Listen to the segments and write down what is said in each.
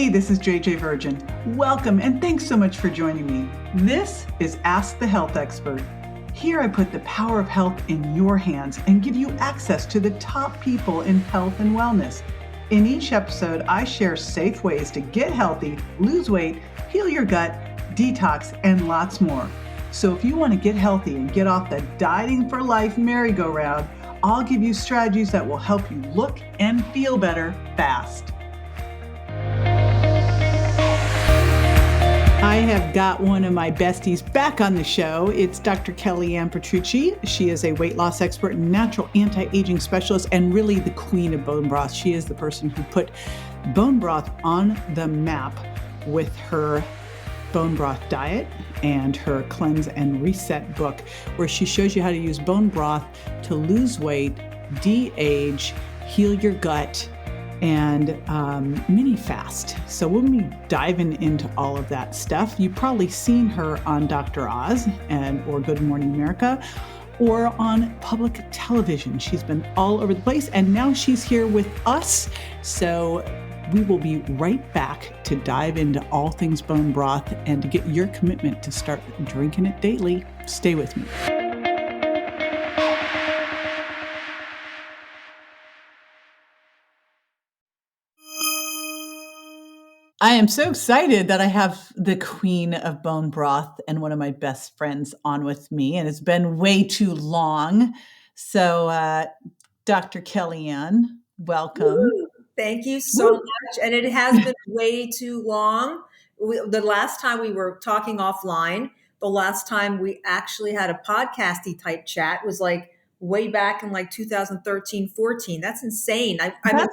Hey, this is JJ Virgin. Welcome and thanks so much for joining me. This is Ask the Health Expert. Here I put the power of health in your hands and give you access to the top people in health and wellness. In each episode, I share safe ways to get healthy, lose weight, heal your gut, detox, and lots more. So if you want to get healthy and get off the dieting for life merry-go-round, I'll give you strategies that will help you look and feel better fast. I have got one of my besties back on the show. It's Dr. Kellyann Petrucci. She is a weight loss expert and natural anti-aging specialist and really the queen of bone broth. She is the person who put bone broth on the map with her bone broth diet and her Cleanse and Reset book, where she shows you how to use bone broth to lose weight, de-age, heal your gut, and mini fast. So we'll be diving into all of that stuff. You've probably seen her on Dr. Oz or Good Morning America or on public television. She's been all over the place and now she's here with us. So we will be right back to dive into all things bone broth and to get your commitment to start drinking it daily. Stay with me. I am so excited that I have the queen of bone broth and one of my best friends on with me, and it's been way too long. So, Dr. Kellyann, welcome. Woo! Thank you so much. And it has been way too long. The last time we were talking offline, the last time we actually had a podcasty type chat was like way back in like 2013, 14. That's insane. That's pathetic.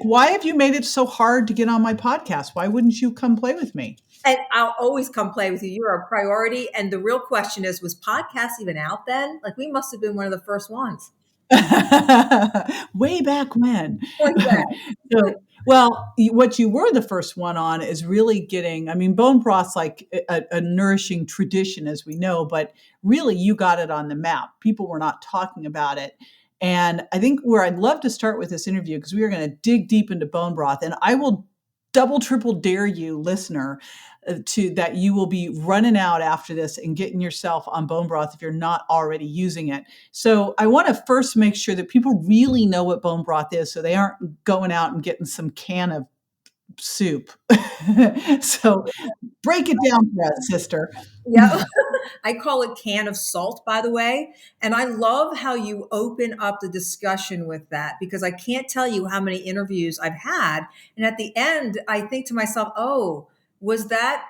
Why have you made it so hard to get on my podcast? Why wouldn't you come play with me? And I'll always come play with you. You're a priority. And the real question is, was podcast even out then? Like we must have been one of the first ones. Way back when. So, well, what you were the first one on is really getting, bone broth's like a nourishing tradition, as we know, but really you got it on the map. People were not talking about it. And I think where I'd love to start with this interview, because we are going to dig deep into bone broth, and I will double, triple dare you, listener, that you will be running out after this and getting yourself on bone broth if you're not already using it. So I want to first make sure that people really know what bone broth is, so they aren't going out and getting some can of soup. So break it down for us, sister. Yeah. I call it can of salt, by the way. And I love how you open up the discussion with that, because I can't tell you how many interviews I've had. And at the end, I think to myself, oh, was that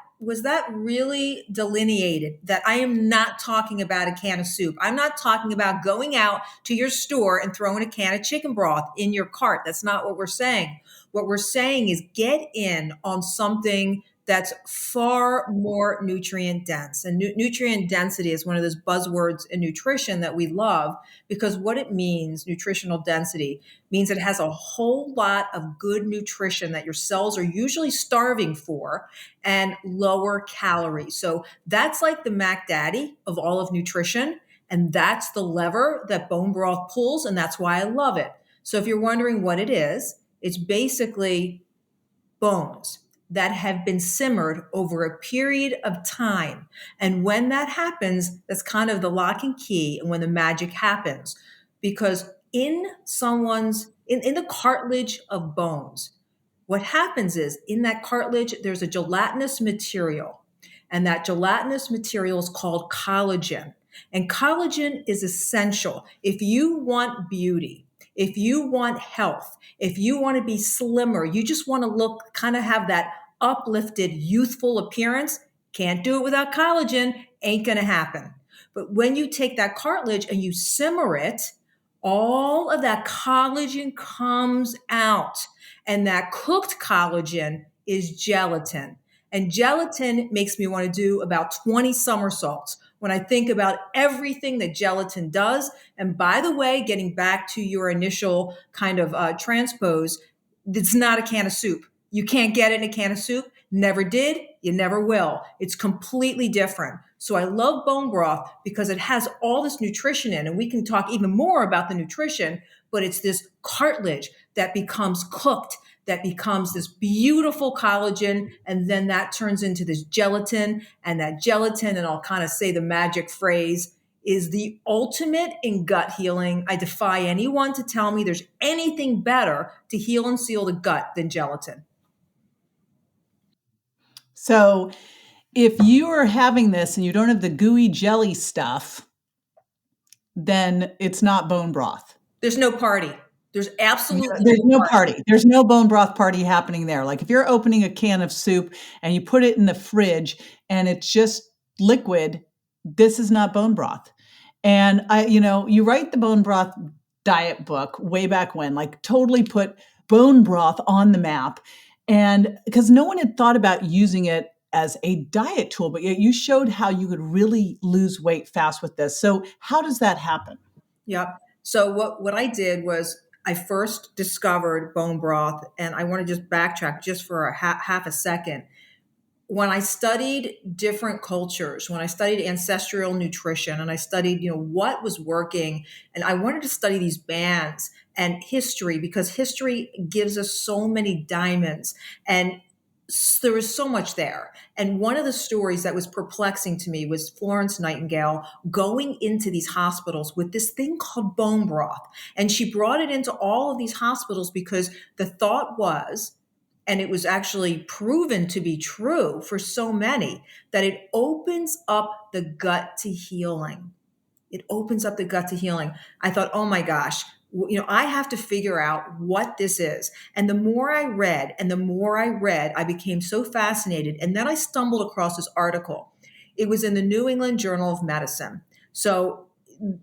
really delineated that I am not talking about a can of soup? I'm not talking about going out to your store and throwing a can of chicken broth in your cart. That's not what we're saying. What we're saying is get in on something that's far more nutrient dense. And nutrient density is one of those buzzwords in nutrition that we love, because what it means, nutritional density, means it has a whole lot of good nutrition that your cells are usually starving for and lower calories. So that's like the Mac Daddy of all of nutrition. And that's the lever that bone broth pulls. And that's why I love it. So if you're wondering what it is, it's basically bones that have been simmered over a period of time. And when that happens, that's kind of the lock and key and when the magic happens. Because in the cartilage of bones, what happens is in that cartilage, there's a gelatinous material. And that gelatinous material is called collagen. And collagen is essential. If you want beauty, if you want health, if you want to be slimmer, you just want to look, kind of have that uplifted, youthful appearance, can't do it without collagen, ain't going to happen. But when you take that cartilage and you simmer it, all of that collagen comes out. And that cooked collagen is gelatin. And gelatin makes me want to do about 20 somersaults when I think about everything that gelatin does. And by the way, getting back to your initial kind of transpose, it's not a can of soup. You can't get it in a can of soup. Never did. You never will. It's completely different. So I love bone broth because it has all this nutrition in, and we can talk even more about the nutrition, but it's this cartilage that becomes cooked, that becomes this beautiful collagen. And then that turns into this gelatin, and that gelatin, and I'll kind of say the magic phrase, is the ultimate in gut healing. I defy anyone to tell me there's anything better to heal and seal the gut than gelatin. So if you are having this and you don't have the gooey jelly stuff, then it's not bone broth. There's no party. There's absolutely There's no party. There's no bone broth party happening there. Like if you're opening a can of soup and you put it in the fridge and it's just liquid, this is not bone broth. And you write the bone broth diet book way back when, like totally put bone broth on the map. And because no one had thought about using it as a diet tool, but yet you showed how you could really lose weight fast with this. So how does that happen? Yep. So what I did was I first discovered bone broth, and I want to just backtrack just for a half a second. When I studied different cultures, when I studied ancestral nutrition, and I studied, what was working, and I wanted to study these bands and history, because history gives us so many diamonds, and there was so much there. And one of the stories that was perplexing to me was Florence Nightingale going into these hospitals with this thing called bone broth. And she brought it into all of these hospitals because the thought was, and it was actually proven to be true for so many, that it opens up the gut to healing. It opens up the gut to healing. I thought, oh my gosh, I have to figure out what this is. And the more I read I became so fascinated. And then I stumbled across this article. It was in the New England Journal of Medicine. So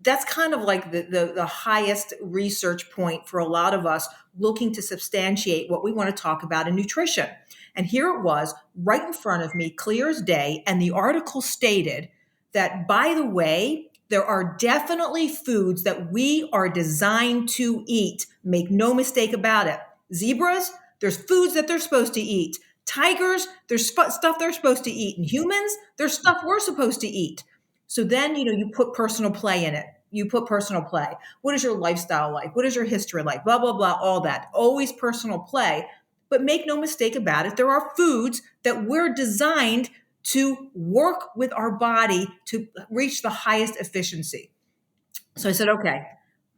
that's kind of like the highest research point for a lot of us looking to substantiate what we want to talk about in nutrition. And here it was right in front of me, clear as day. And the article stated that, by the way, there are definitely foods that we are designed to eat. Make no mistake about it. Zebras, there's foods that they're supposed to eat. Tigers, there's stuff they're supposed to eat. And humans, there's stuff we're supposed to eat. So then, you put personal play in it. You put personal play. What is your lifestyle like? What is your history like? Blah, blah, blah, all that. Always personal play. But make no mistake about it, there are foods that we're designed to work with our body to reach the highest efficiency. So I said, okay,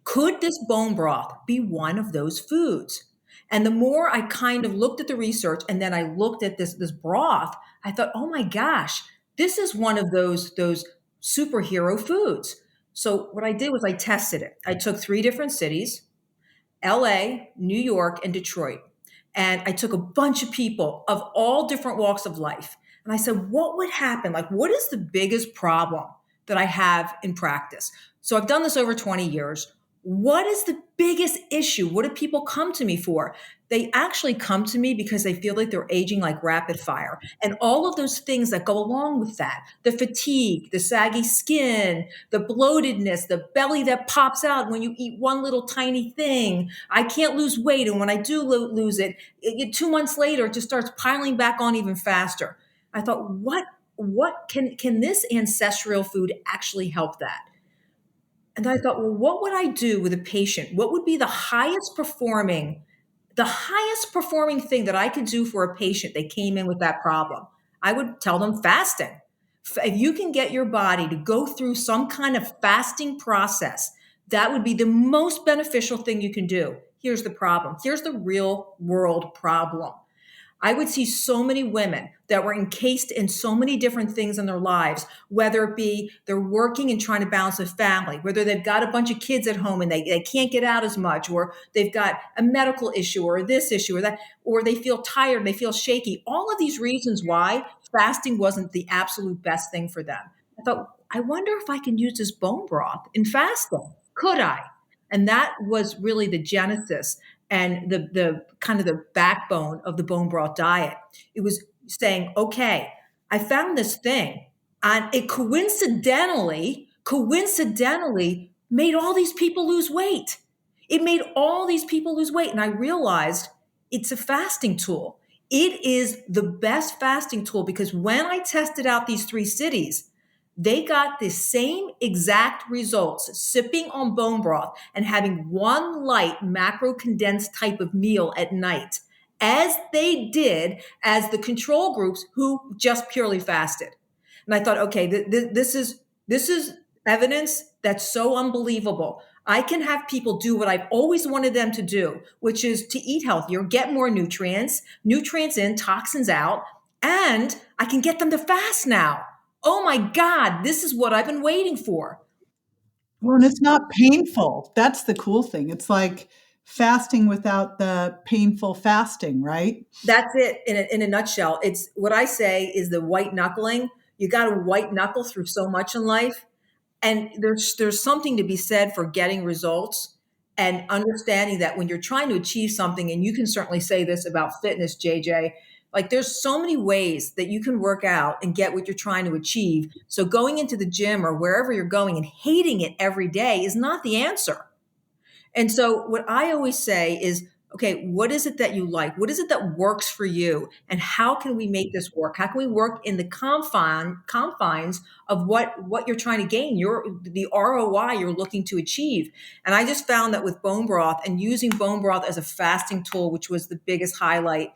could this bone broth be one of those foods? And the more I kind of looked at the research, and then I looked at this broth, I thought, oh my gosh, this is one of those superhero foods. So what I did was I tested it. I took 3 different cities, LA, New York, and Detroit. And I took a bunch of people of all different walks of life. And I said, what would happen? Like, what is the biggest problem that I have in practice? So I've done this over 20 years. What is the biggest issue? What do people come to me for? They actually come to me because they feel like they're aging like rapid fire. And all of those things that go along with that, the fatigue, the saggy skin, the bloatedness, the belly that pops out when you eat one little tiny thing. I can't lose weight. And when I do lose it, 2 months later, it just starts piling back on even faster. I thought, what can this ancestral food actually help that? And I thought, well, what would I do with a patient? What would be the highest performing thing that I could do for a patient that came in with that problem? I would tell them fasting. If you can get your body to go through some kind of fasting process, that would be the most beneficial thing you can do. Here's the problem. Here's the real world problem. I would see so many women that were encased in so many different things in their lives, whether it be they're working and trying to balance a family, whether they've got a bunch of kids at home and they can't get out as much, or they've got a medical issue or this issue or that, or they feel tired, they feel shaky. All of these reasons why fasting wasn't the absolute best thing for them. I thought, I wonder if I can use this bone broth in fasting. Could I? And that was really the genesis and the kind of the backbone of the bone broth diet. It was saying, okay, I found this thing, and it coincidentally made all these people lose weight. It made all these people lose weight. And I realized it's a fasting tool. It is the best fasting tool, because when I tested out these 3 cities, they got the same exact results sipping on bone broth and having one light macro condensed type of meal at night. as they did as the control groups who just purely fasted. And I thought, okay, this is evidence that's so unbelievable. I can have people do what I've always wanted them to do, which is to eat healthier, get more nutrients in, toxins out, and I can get them to fast now. Oh my God, this is what I've been waiting for. Well, and it's not painful. That's the cool thing. It's like fasting without the painful fasting, right? That's it in a nutshell. It's what I say is the white knuckling. You got to white knuckle through so much in life. And there's something to be said for getting results and understanding that when you're trying to achieve something, and you can certainly say this about fitness, JJ, like there's so many ways that you can work out and get what you're trying to achieve. So going into the gym or wherever you're going and hating it every day is not the answer. And so what I always say is, okay, what is it that you like? What is it that works for you? And how can we make this work? How can we work in the confines of what you're trying to gain, the ROI you're looking to achieve? And I just found that with bone broth and using bone broth as a fasting tool, which was the biggest highlight,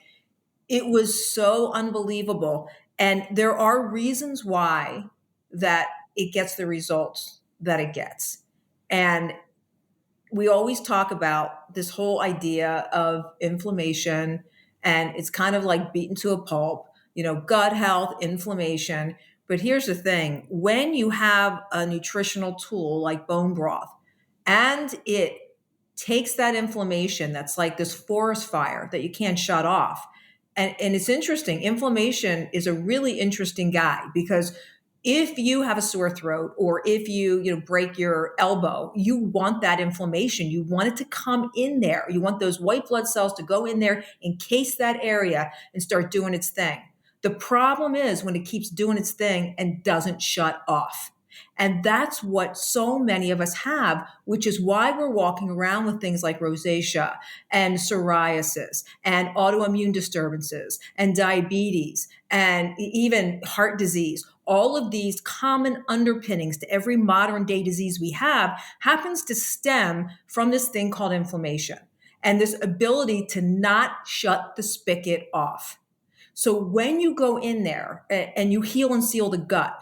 it was so unbelievable. And there are reasons why that it gets the results that it gets. And we always talk about this whole idea of inflammation, and it's kind of like beaten to a pulp, gut health, inflammation. But here's the thing, when you have a nutritional tool like bone broth and it takes that inflammation that's like this forest fire that you can't shut off. And it's interesting, inflammation is a really interesting guy, because if you have a sore throat, or if you break your elbow, you want that inflammation. You want it to come in there. You want those white blood cells to go in there, encase that area, and start doing its thing. The problem is when it keeps doing its thing and doesn't shut off. And that's what so many of us have, which is why we're walking around with things like rosacea and psoriasis and autoimmune disturbances and diabetes and even heart disease. All of these common underpinnings to every modern day disease we have happens to stem from this thing called inflammation and this ability to not shut the spigot off. So when you go in there and you heal and seal the gut,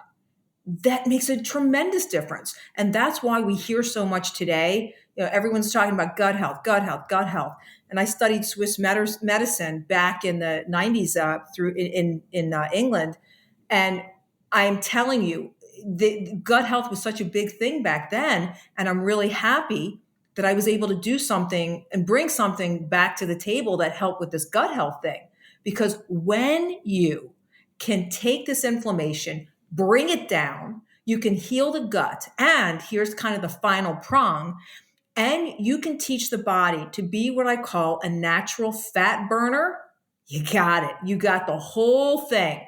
that makes a tremendous difference. And that's why we hear so much today. Everyone's talking about gut health, gut health, gut health. And I studied Swiss medicine back in the 90s through in England. And I'm telling you, the gut health was such a big thing back then. And I'm really happy that I was able to do something and bring something back to the table that helped with this gut health thing. Because when you can take this inflammation, bring it down, you can heal the gut. And here's kind of the final prong. And you can teach the body to be what I call a natural fat burner. You got it. You got the whole thing.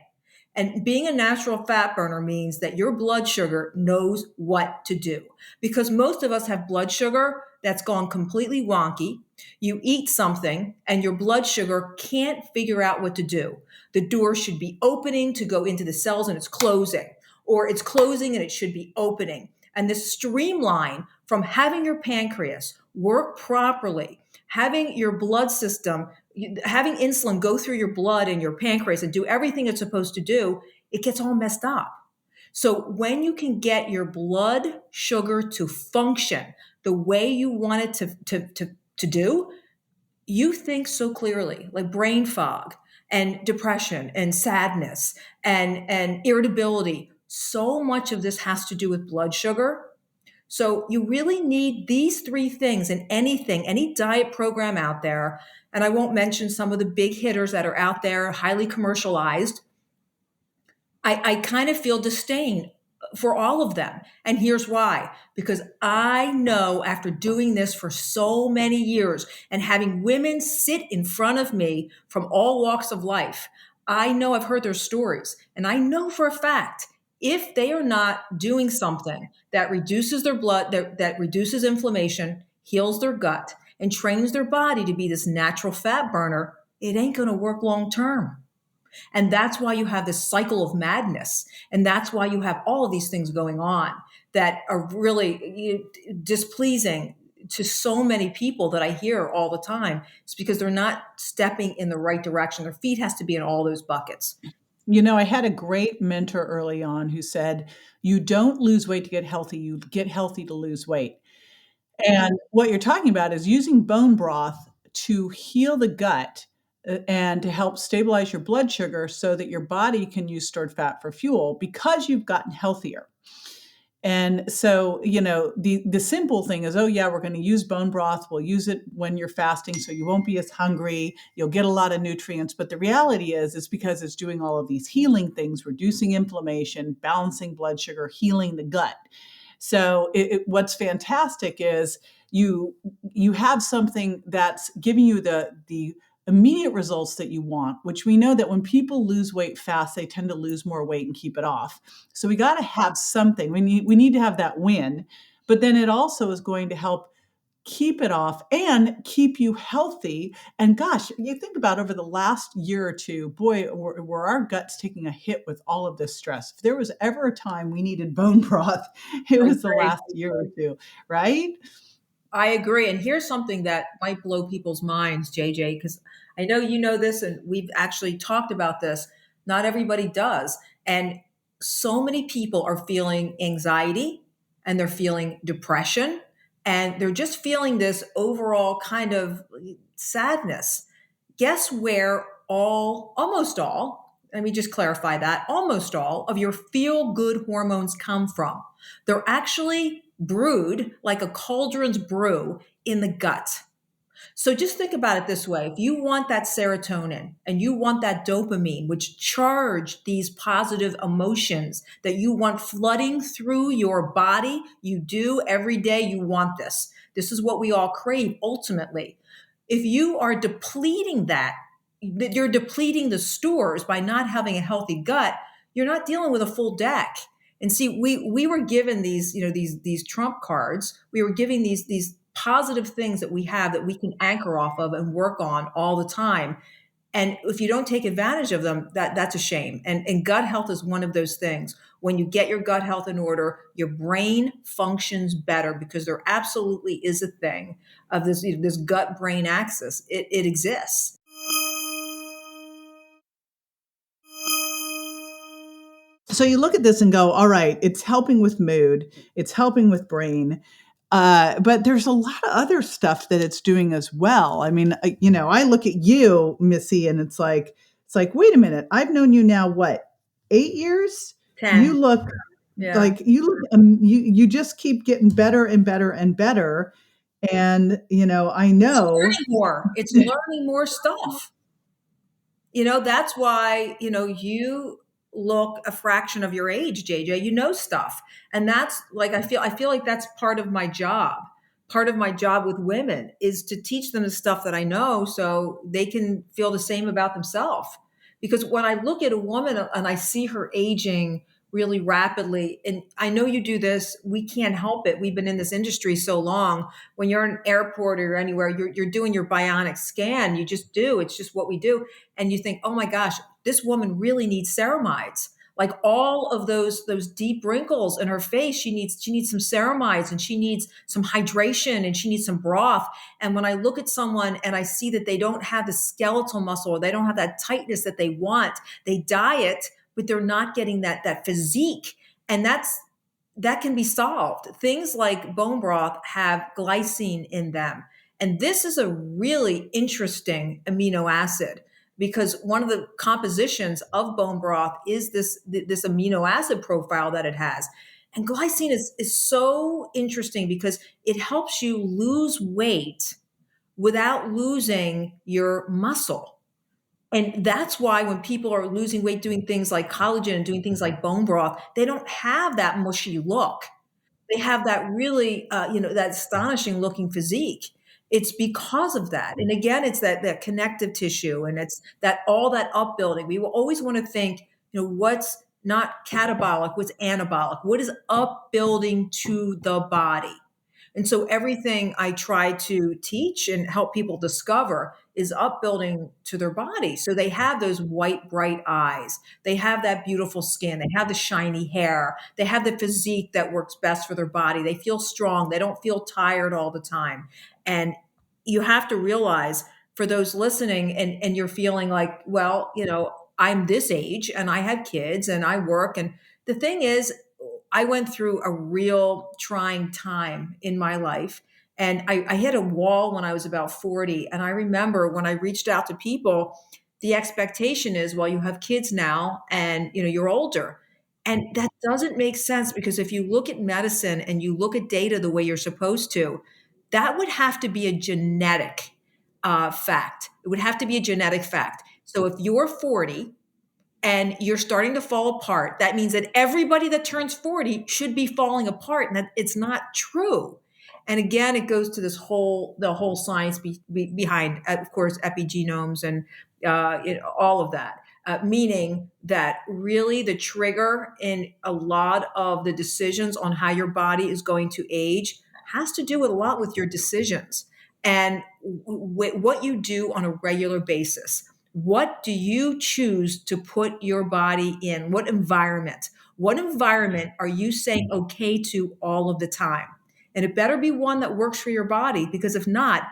And being a natural fat burner means that your blood sugar knows what to do, because most of us have blood sugar that's gone completely wonky. You eat something and your blood sugar can't figure out what to do. The door should be opening to go into the cells and it's closing, or it's closing and it should be opening. And this streamline from having your pancreas work properly, having your blood system, having insulin go through your blood and your pancreas and do everything it's supposed to do, it gets all messed up. So when you can get your blood sugar to function the way you want it to do, you think so clearly, like brain fog and depression and sadness and irritability. So much of this has to do with blood sugar. So you really need these three things in anything, any diet program out there. And I won't mention some of the big hitters that are out there, highly commercialized. I kind of feel disdain for all of them. And here's why. Because I know, after doing this for so many years and having women sit in front of me from all walks of life, I know, I've heard their stories. And I know for a fact, if they are not doing something that reduces their blood, that reduces inflammation, heals their gut, and trains their body to be this natural fat burner, it ain't going to work long term. And that's why you have this cycle of madness. And that's why you have all of these things going on that are really displeasing to so many people that I hear all the time. It's because they're not stepping in the right direction. Their feet has to be in all those buckets. I had a great mentor early on who said, you don't lose weight to get healthy, you get healthy to lose weight. And what you're talking about is using bone broth to heal the gut and to help stabilize your blood sugar so that your body can use stored fat for fuel because you've gotten healthier. And so, the simple thing is, oh yeah, we're going to use bone broth. We'll use it when you're fasting so you won't be as hungry. You'll get a lot of nutrients. But the reality is, it's because it's doing all of these healing things, reducing inflammation, balancing blood sugar, healing the gut. So what's fantastic is you have something that's giving you the immediate results that you want, which we know that when people lose weight fast, they tend to lose more weight and keep it off. So we got to have something. We need to have that win, but then it also is going to help keep it off and keep you healthy. And gosh, you think about over the last year or two, boy, were our guts taking a hit with all of this stress. If there was ever a time we needed bone broth, it was the last year or two, right? I agree. And here's something that might blow people's minds, JJ, because I know you know this and we've actually talked about this. Not everybody does. And so many people are feeling anxiety and they're feeling depression and they're just feeling this overall kind of sadness. Guess where almost all, let me just clarify that, almost all of your feel good hormones come from? They're actually brewed like a cauldron's brew in the gut. So just think about it this way. If you want that serotonin and you want that dopamine, which charge these positive emotions that you want flooding through your body, you do every day, you want this. This is what we all crave ultimately. If you are depleting that, you're depleting the stores by not having a healthy gut, you're not dealing with a full deck. And see, we were given these, these trump cards. We were giving these positive things that we have that we can anchor off of and work on all the time. And if you don't take advantage of them, that's a shame. And gut health is one of those things. When you get your gut health in order, your brain functions better because there absolutely is a thing of this gut brain axis. It exists. So you look at this and go, all right, it's helping with mood, it's helping with brain. But there's a lot of other stuff that it's doing as well. I mean, I look at you, Missy, and it's like, wait a minute, I've known you now, what, 8 years? 10. You look Yeah. like you just keep getting better and better and better. And, I It's know. learning more. It's learning more stuff. That's why, you look a fraction of your age, JJ. You know stuff. And that's like I feel like that's part of my job. Part of my job with women is to teach them the stuff that I know so they can feel the same about themselves. Because when I look at a woman and I see her aging really rapidly, and I know you do this, we can't help it. We've been in this industry so long. When you're in an airport or anywhere, you're doing your bionic scan. You just do. It's just what we do. And you think, oh my gosh, this woman really needs ceramides. Like all of those deep wrinkles in her face, she needs some ceramides and she needs some hydration and she needs some broth. And when I look at someone and I see that they don't have the skeletal muscle or they don't have that tightness that they want, they diet, but they're not getting that physique. And that can be solved. Things like bone broth have glycine in them. And this is a really interesting amino acid because one of the compositions of bone broth is this amino acid profile that it has. And glycine is so interesting because it helps you lose weight without losing your muscle. And that's why when people are losing weight doing things like collagen and doing things like bone broth, they don't have that mushy look. They have that really, that astonishing looking physique. It's because of that. And again, it's that connective tissue and it's that all that upbuilding. We will always want to think, what's not catabolic, what's anabolic, what is upbuilding to the body. And so everything I try to teach and help people discover is upbuilding to their body. So they have those white, bright eyes. They have that beautiful skin. They have the shiny hair. They have the physique that works best for their body. They feel strong. They don't feel tired all the time. And you have to realize, for those listening, and you're feeling like, well, I'm this age and I had kids and I work. And the thing is, I went through a real trying time in my life. And I hit a wall when I was about 40. And I remember when I reached out to people, the expectation is, well, you have kids now and you're older. And that doesn't make sense, because if you look at medicine and you look at data the way you're supposed to, that would have to be a genetic fact. It would have to be a genetic fact. So if you're 40 and you're starting to fall apart, that means that everybody that turns 40 should be falling apart, and that it's not true. And again, it goes to the whole science behind, of course, epigenomes and all of that. Meaning that really the trigger in a lot of the decisions on how your body is going to age has to do with a lot with your decisions and what you do on a regular basis. What do you choose to put your body in? What environment? What environment are you saying okay to all of the time? And it better be one that works for your body, because if not,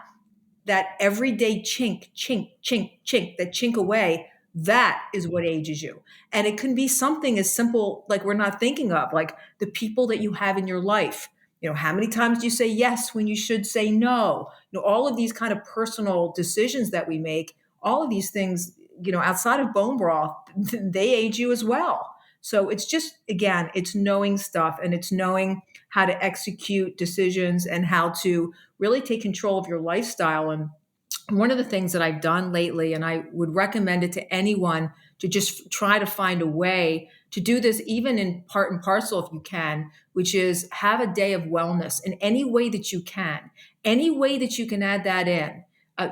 that everyday chink, chink, chink, chink, that chink away, that is what ages you. And it can be something as simple, like we're not thinking of, like the people that you have in your life. How many times do you say yes when you should say no? All of these kind of personal decisions that we make, all of these things, outside of bone broth, they age you as well. So it's just, again, it's knowing stuff, and it's knowing how to execute decisions and how to really take control of your lifestyle. And one of the things that I've done lately, and I would recommend it to anyone, to just try to find a way to do this, even in part and parcel if you can, which is have a day of wellness in any way that you can, any way that you can add that in.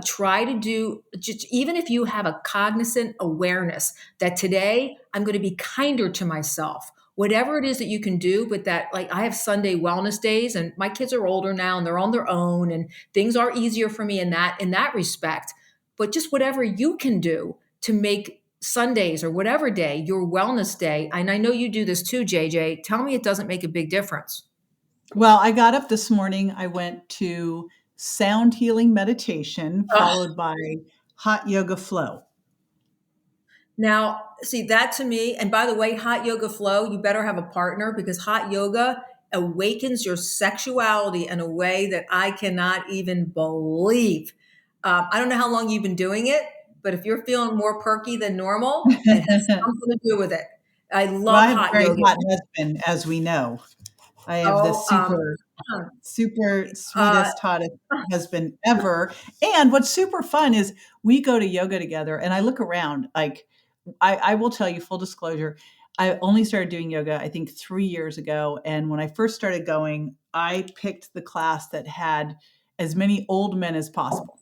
Try to do, just even if you have a cognizant awareness that today I'm going to be kinder to myself, whatever it is that you can do. But that, like, I have Sunday wellness days, and my kids are older now and they're on their own, and things are easier for me in that respect. But just whatever you can do to make Sundays or whatever day your wellness day. And I know you do this too, JJ. Tell me it doesn't make a big difference. Well, I got up this morning. I went to sound healing meditation, Ugh. followed by hot yoga flow. Now, see, that to me, and by the way, hot yoga flow, you better have a partner, because hot yoga awakens your sexuality in a way that I cannot even believe. I don't know how long you've been doing it, but if you're feeling more perky than normal, it has something to do with it. I Well, I love have a hot very yoga. hot husband, as we know. I have the Oh, super uh, sweetest, hottest husband ever. And what's super fun is we go to yoga together, and I look around. Like, I will tell you, full disclosure, I only started doing yoga, I think 3 years ago. And when I first started going, I picked the class that had as many old men as possible.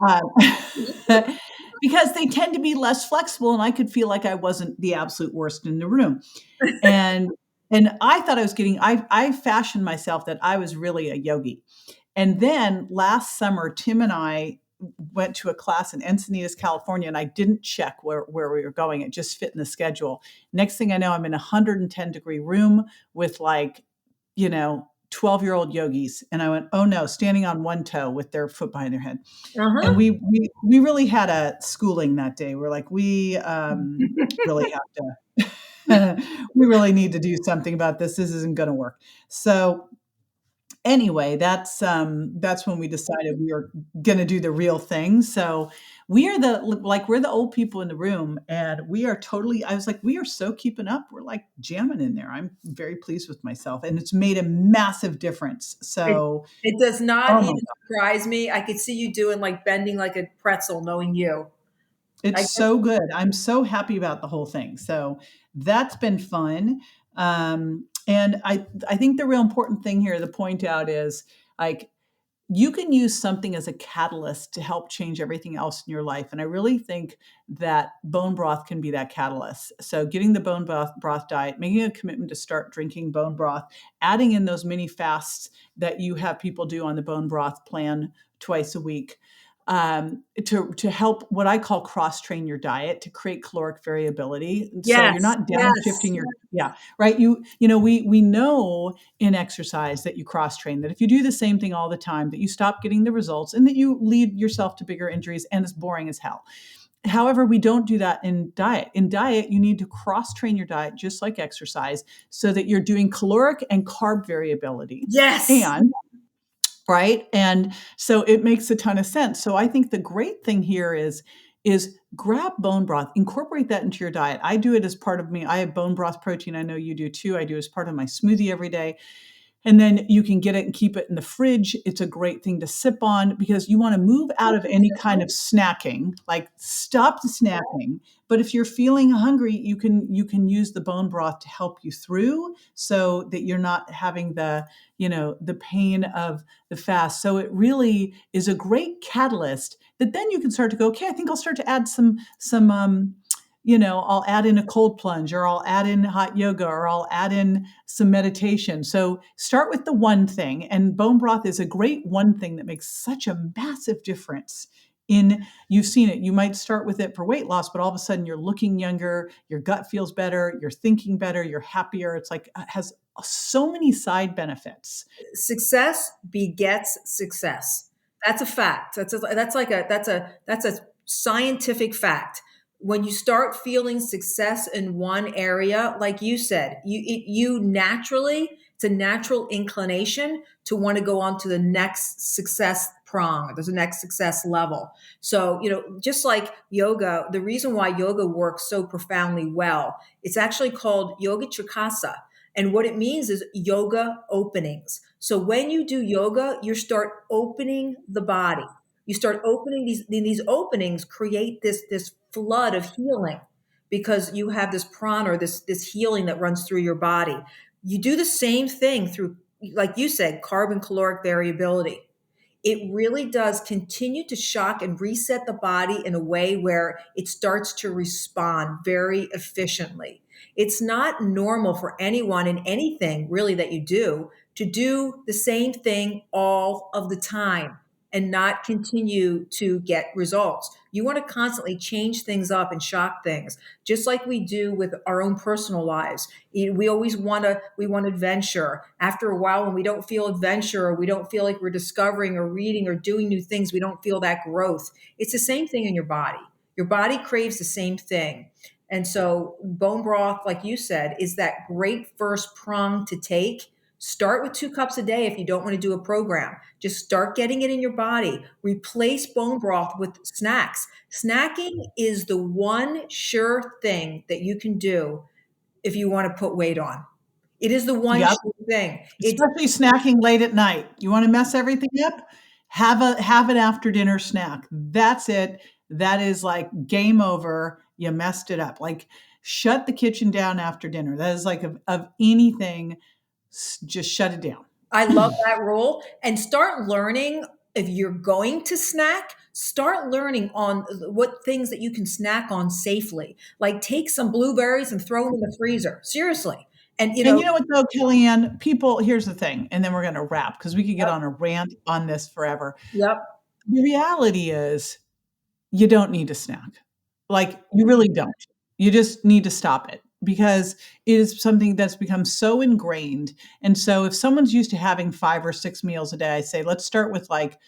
Um, because they tend to be less flexible, and I could feel like I wasn't the absolute worst in the room. And I thought I was getting I fashioned myself that I was really a yogi. And then last summer, Tim and I went to a class in Encinitas, California, and I didn't check where we were going. It just fit in the schedule. Next thing I know, I'm in a 110-degree room with, like, 12-year-old yogis. And I went, oh no, standing on one toe with their foot behind their head. And uh-huh. we really had a schooling that day. We're like, we really have to, we really need to do something about this. This isn't going to work. So anyway, that's when we decided we were going to do the real thing. So we're the old people in the room, and we are totally, I was like, we are so keeping up. We're like jamming in there. I'm very pleased with myself, and it's made a massive difference. It, So, it does not oh my, even surprise me. I could see you doing, like, bending like a pretzel, knowing you. it's I so good. I'm so happy about the whole thing. So that's been fun. And I think the real important thing here to point out is, like, you can use something as a catalyst to help change everything else in your life. And I really think that bone broth can be that catalyst. So getting the broth diet, making a commitment to start drinking bone broth, adding in those mini fasts that you have people do on the bone broth plan twice a week. to help what I call cross train your diet to create caloric variability. So you're Yes, not yes. downshifting your, yeah, right. We know in exercise that you cross train, that if you do the same thing all the time, that you stop getting the results and that you lead yourself to bigger injuries and it's boring as hell. However, we don't do that in diet. In diet, you need to cross train your diet just like exercise so that you're doing caloric and carb variability. Yes. And right? And so it makes a ton of sense. So I think the great thing here is grab bone broth, incorporate that into your diet. I do it as part of me. I have bone broth protein. I know you do too. I do as part of my smoothie every day. And then you can get it and keep it in the fridge. It's a great thing to sip on because you want to move out of any kind of snacking, like stop the snacking. But if you're feeling hungry, you can use the bone broth to help you through so that you're not having the pain of the fast. So it really is a great catalyst that then you can start to go, okay, I think I'll start to add I'll add in a cold plunge, or I'll add in hot yoga, or I'll add in some meditation. So start with the one thing. And bone broth is a great one thing that makes such a massive difference. You've seen it. You might start with it for weight loss, but all of a sudden you're looking younger, your gut feels better, you're thinking better, you're happier. It's like it has so many side benefits. Success begets success. That's a fact. That's a scientific fact. When you start feeling success in one area, like you said, you naturally, it's a natural inclination to want to go on to the next success prong. There's a next success level. So, just like yoga, the reason why yoga works so profoundly well, it's actually called yoga chikasa. And what it means is yoga openings. So when you do yoga, you start opening the body. You start opening these openings, create this flood of healing because you have this prana, or this healing that runs through your body. You do the same thing through, like you said, carb and caloric variability. It really does continue to shock and reset the body in a way where it starts to respond very efficiently. It's not normal for anyone in anything really that you do to do the same thing all of the time and not continue to get results. You want to constantly change things up and shock things, just like we do with our own personal lives. We always want adventure. After a while, when we don't feel adventure, or we don't feel like we're discovering or reading or doing new things, we don't feel that growth. It's the same thing in your body. Your body craves the same thing. And so bone broth, like you said, is that great first prong to take. Start with 2 cups a day if you don't want to do a program. Just start getting it in your body. Replace bone broth with snacks. Snacking is the one sure thing that you can do if you want to put weight on. It is the one Yep. sure thing. It's Especially snacking late at night. You want to mess everything up? Have an after dinner snack. That's it. That is like game over. You messed it up. Like shut the kitchen down after dinner. That is like of anything, just shut it down. I love that rule. And start learning, if you're going to snack, start learning on what things that you can snack on safely. Like take some blueberries and throw them in the freezer. Seriously. And And you know what though, Kellyann, people, here's the thing, and then we're going to wrap because we could get yep, on a rant on this forever. yep. The reality is you don't need to snack. Like, you really don't. You just need to stop it because it is something that's become so ingrained. And so if someone's used to having 5 or 6 meals a day, I say, let's start with like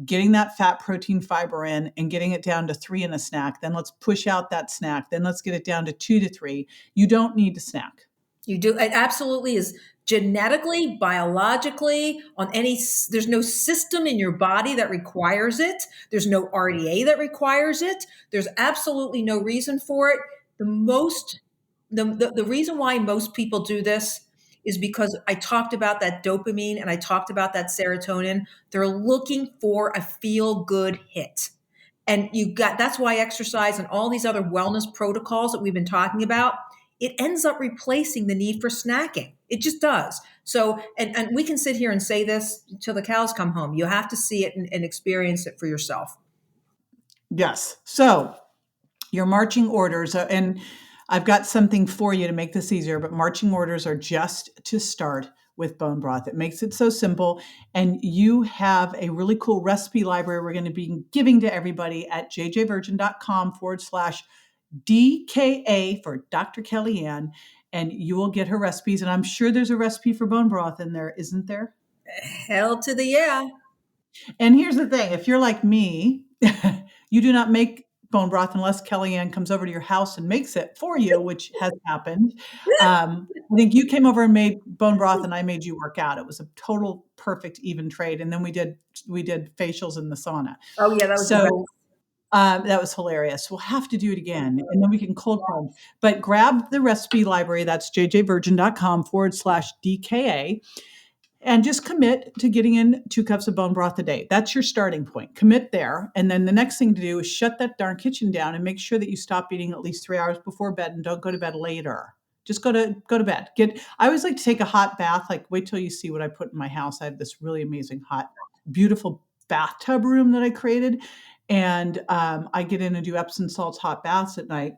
getting that fat, protein, fiber in and getting it down to 3 in a snack. Then let's push out that snack. Then let's get it down to 2 to 3. You don't need to snack. You do. It absolutely is genetically, biologically, there's no system in your body that requires it. There's no RDA that requires it. There's absolutely no reason for it. The reason why most people do this is because I talked about that dopamine and I talked about that serotonin. They're looking for a feel good hit. And that's why exercise and all these other wellness protocols that we've been talking about, it ends up replacing the need for snacking. It just does. So, and we can sit here and say this till the cows come home. You have to see it and experience it for yourself. Yes. So your marching orders, and I've got something for you to make this easier, but marching orders are just to start with bone broth. It makes it so simple. And you have a really cool recipe library we're going to be giving to everybody at jjvirgin.com/DKA for Dr. Kellyann. And you will get her recipes. And I'm sure there's a recipe for bone broth in there, isn't there? Hell to the yeah. And here's the thing. If you're like me, you do not make bone broth unless Kellyann comes over to your house and makes it for you, which has happened. I think you came over and made bone broth and I made you work out. It was a total perfect even trade. And then we did facials in the sauna. Oh yeah, that was the best. That was hilarious. We'll have to do it again and then we can cold plunge. But grab the recipe library. That's jjvirgin.com/DKA. And just commit to getting in 2 cups of bone broth a day. That's your starting point. Commit there. And then the next thing to do is shut that darn kitchen down and make sure that you stop eating at least 3 hours before bed and don't go to bed later. Just go to bed. I always like to take a hot bath. Like, wait till you see what I put in my house. I have this really amazing, hot, beautiful bathtub room that I created. And I get in and do Epsom salts hot baths at night.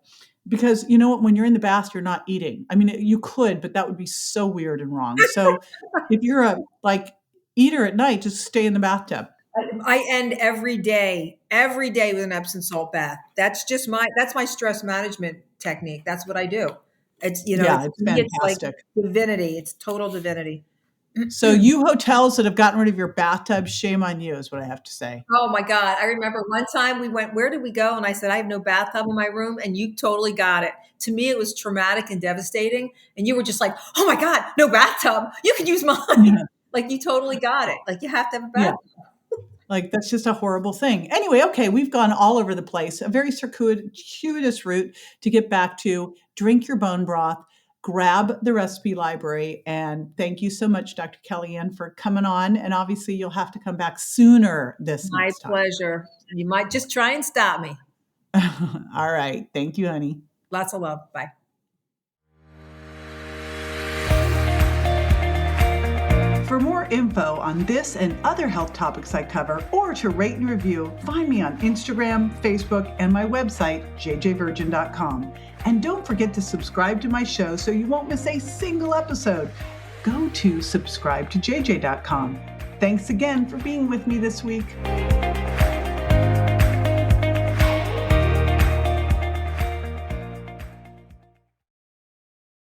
Because you know what, when you're in the bath, you're not eating. I mean, you could, but that would be so weird and wrong. So if you're a eater at night, just stay in the bathtub. I end every day with an Epsom salt bath. That's my stress management technique. That's what I do. It's, it's fantastic. It's like divinity. It's total divinity. So you hotels that have gotten rid of your bathtub, shame on you is what I have to say. Oh my God. I remember one time we went, where did we go? And I said, I have no bathtub in my room. And you totally got it. To me, it was traumatic and devastating. And you were just like, oh my God, no bathtub. You can use mine. Yeah. Like you totally got it. Like you have to have a bathtub. Yeah. Like that's just a horrible thing. Anyway, okay, we've gone all over the place. A very circuitous route to get back to drink your bone broth. Grab the recipe library. And thank you so much, Dr. Kellyann, for coming on. And obviously you'll have to come back sooner this My next time. pleasure. You might just try and stop me. All right. Thank you, honey. Lots of love. Bye. For more info on this and other health topics I cover, or to rate and review, find me on Instagram, Facebook, and my website, jjvirgin.com. And don't forget to subscribe to my show so you won't miss a single episode. Go to subscribetoJJ.com. Thanks again for being with me this week.